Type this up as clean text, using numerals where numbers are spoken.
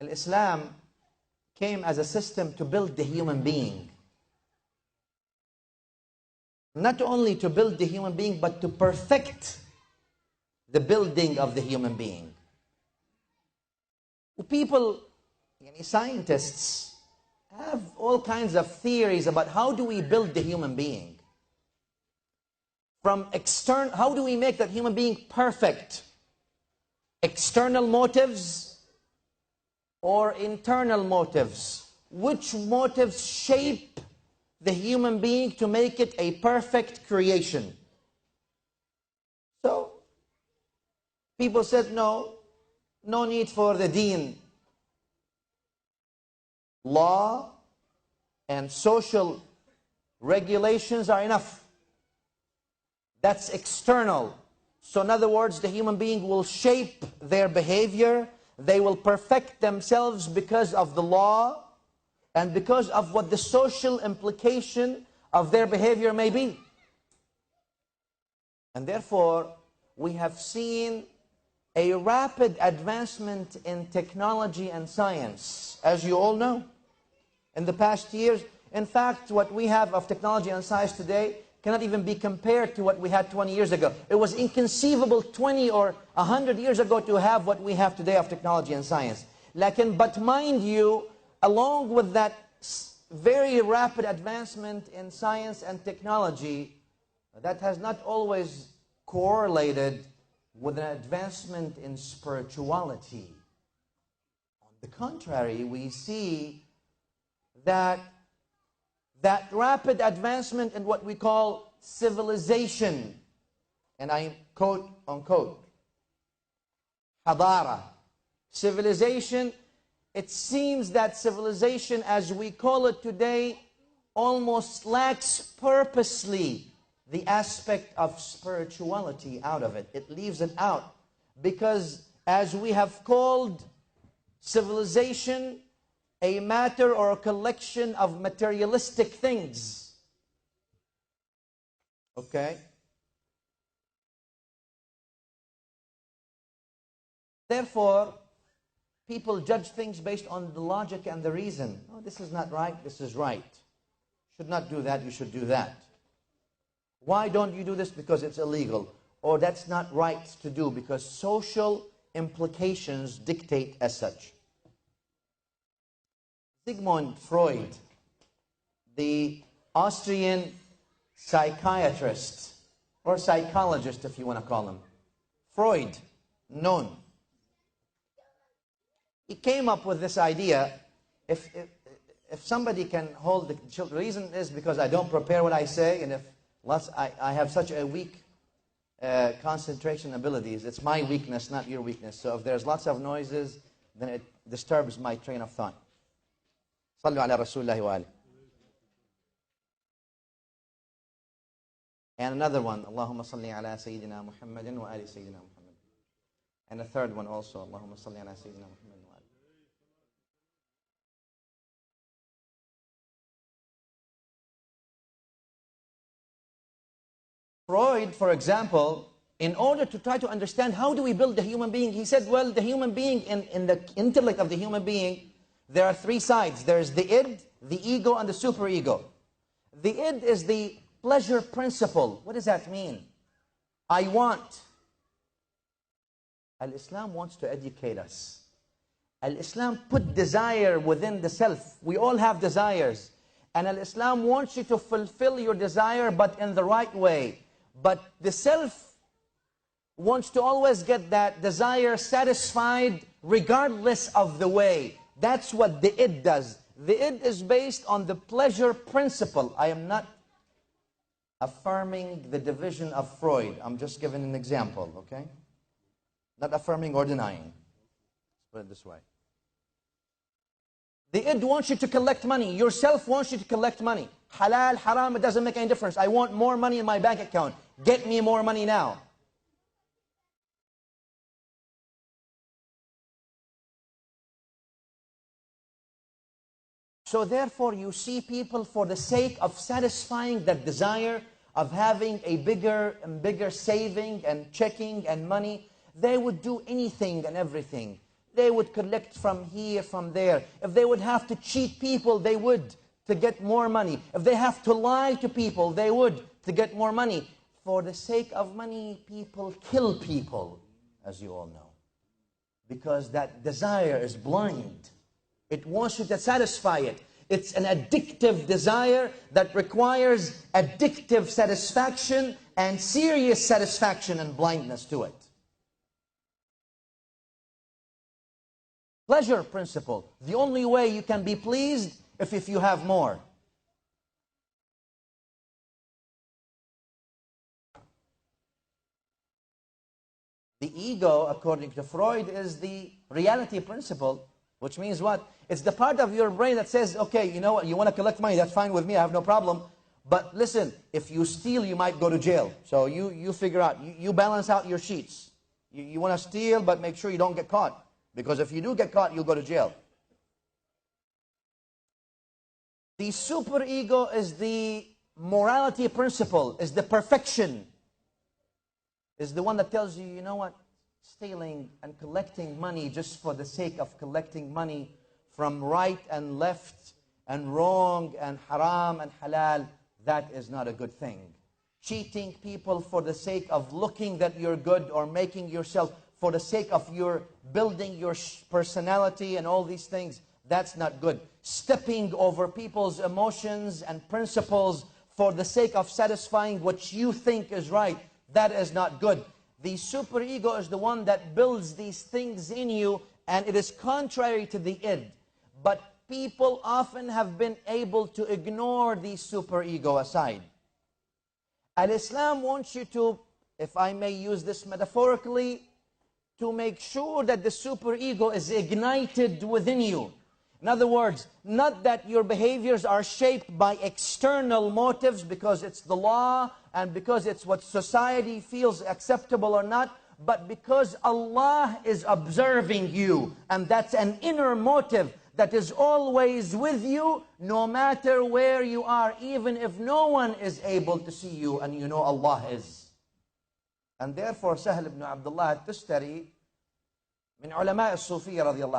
Islam came as a system to build the human being. Not only to build the human being, but to perfect the building of the human being. People, scientists, have all kinds of theories about how do we build the human being. From external, how do we make that human being perfect? External motives or internal motives? Which motives shape the human being to make it a perfect creation? So, people said, no need for the deen. Law and social regulations are enough. That's external. So in other words, the human being will shape their behavior. They will perfect themselves because of the law and because of what the social implication of their behavior may be. And therefore, we have seen a rapid advancement in technology and science, as you all know, in the past years. In fact, what we have of technology and science today cannot even be compared to what we had 20 years ago. It was inconceivable 20 or 100 years ago to have what we have today of technology and science. But mind you, along with that very rapid advancement in science and technology, that has not always correlated with an advancement in spirituality. On the contrary, we see that rapid advancement in what we call civilization, and I quote unquote, hadara, civilization, it seems that civilization as we call it today almost lacks purposely the aspect of spirituality out of it. It leaves it out because as we have called civilization a matter or a collection of materialistic things. Okay? Therefore, people judge things based on the logic and the reason. Oh, this is not right, this is right. Should not do that, you should do that. Why don't you do this? Because it's illegal. Or that's not right to do because social implications dictate as such. Sigmund Freud, the Austrian psychiatrist, or psychologist if you want to call him, Freud, known. He came up with this idea, if somebody can hold the children, the reason is because I don't prepare what I say, and if I have such a weak concentration abilities, it's my weakness, not your weakness. So if there's lots of noises, then it disturbs my train of thought. صلوا على رسول الله وآله. And another one, اللهم صل على سيدنا محمد وآل سيدنا محمد. And a third one also, اللهم صل على سيدنا محمد وآله. Freud, for example, in order to try to understand how do we build the human being, he said, well, the human being, in the intellect of the human being, there are three sides. There's the id, the ego, and the superego. The id is the pleasure principle. What does that mean? I want. Al-Islam wants to educate us. Al-Islam put desire within the self. We all have desires. And Al-Islam wants you to fulfill your desire, but in the right way. But the self wants to always get that desire satisfied regardless of the way. That's what the id does. The id is based on the pleasure principle. I am not affirming the division of Freud. I'm just giving an example, okay? Not affirming or denying. Let's put it this way. The id wants you to collect money. Yourself wants you to collect money. Halal, haram, it doesn't make any difference. I want more money in my bank account. Get me more money now. So therefore, you see people, for the sake of satisfying that desire of having a bigger and bigger saving and checking and money, they would do anything and everything. they would collect from here, from there. If they would have to cheat people, they would, to get more money. If they have to lie to people, they would, to get more money. For the sake of money, people kill people, as you all know. Because that desire is blind. It wants you to satisfy it. It's an addictive desire that requires addictive satisfaction and serious satisfaction and blindness to it. Pleasure principle. The only way you can be pleased if you have more. The ego, according to Freud, is the reality principle, which means what? It's the part of your brain that says, okay, you know what, you want to collect money, that's fine with me, I have no problem. But listen, if you steal, you might go to jail. So you figure out, you balance out your sheets. You want to steal, but make sure you don't get caught. Because if you do get caught, you'll go to jail. The superego is the morality principle, is the perfection. Is the one that tells you, you know what, stealing and collecting money just for the sake of collecting money from right and left and wrong and haram and halal, that is not a good thing. Cheating people for the sake of looking that you're good or making yourself, for the sake of your building your personality and all these things, that's not good. Stepping over people's emotions and principles for the sake of satisfying what you think is right, that is not good. The superego is the one that builds these things in you, and it is contrary to the id. But people often have been able to ignore the superego aside. Al-Islam wants you to, if I may use this metaphorically, to make sure that the superego is ignited within you. In other words, not that your behaviors are shaped by external motives because it's the law and because it's what society feels acceptable or not, but because Allah is observing you, and that's an inner motive that is always with you, no matter where you are, even if no one is able to see you, and you know Allah is. And therefore, Sahl ibn Abdullah al-Tustari, من علماء الصوفية رضي الله